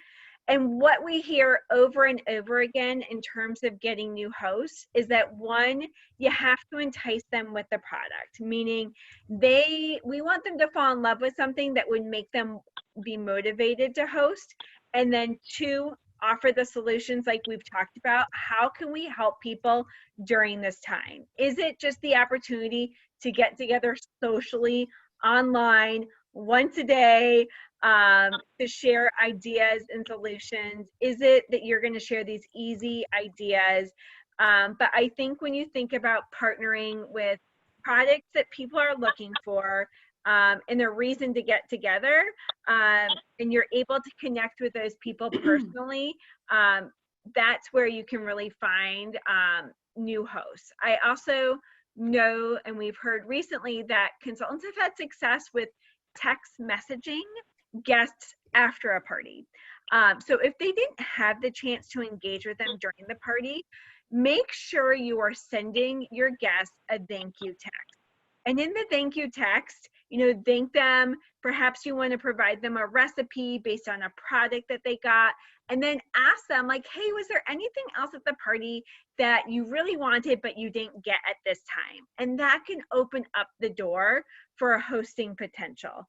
And what we hear over and over again in terms of getting new hosts is that, one, you have to entice them with the product, meaning we want them to fall in love with something that would make them be motivated to host. And then two, offer the solutions like we've talked about. How can we help people during this time? Is it just the opportunity to get together socially, online, once a day, to share ideas and solutions? Is it that you're going to share these easy ideas? But I think when you think about partnering with products that people are looking for, and their reason to get together, and you're able to connect with those people personally, that's where you can really find new hosts. I also know, and we've heard recently, that consultants have had success with text messaging guests after a party. So if they didn't have the chance to engage with them during the party, make sure you are sending your guests a thank you text. And in the thank you text, thank them. Perhaps you want to provide them a recipe based on a product that they got, and then ask them like, hey, was there anything else at the party that you really wanted but you didn't get at this time? And that can open up the door for a hosting potential.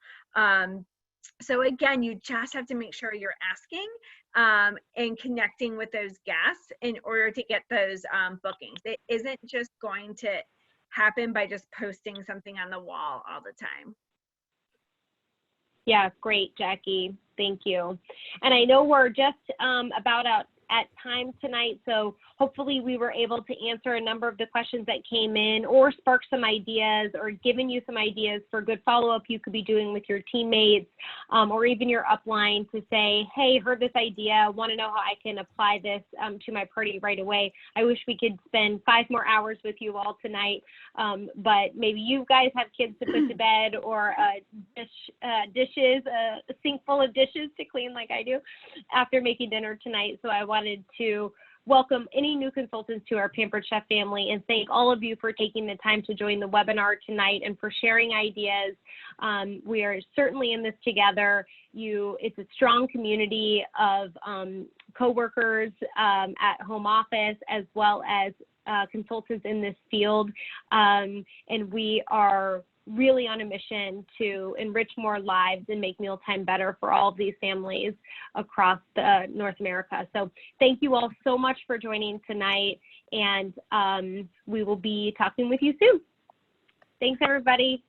So again, you just have to make sure you're asking and connecting with those guests in order to get those bookings. It isn't just going to happen by just posting something on the wall all the time. Yeah, great, Jackie. Thank you. And I know we're just about out at time tonight, so hopefully we were able to answer a number of the questions that came in, or spark some ideas, or given you some ideas for good follow-up you could be doing with your teammates, or even your upline to say, hey, heard this idea, want to know how I can apply this to my party right away. I wish we could spend 5 more hours with you all tonight, but maybe you guys have kids to put to bed, or dishes, a sink full of dishes to clean like I do after making dinner tonight. So I wanted to welcome any new consultants to our Pampered Chef family, and thank all of you for taking the time to join the webinar tonight and for sharing ideas. We are certainly in this together. It's a strong community of coworkers at home office, as well as consultants in this field, and we are really on a mission to enrich more lives and make mealtime better for all of these families across North America. So thank you all so much for joining tonight, and we will be talking with you soon. Thanks, everybody.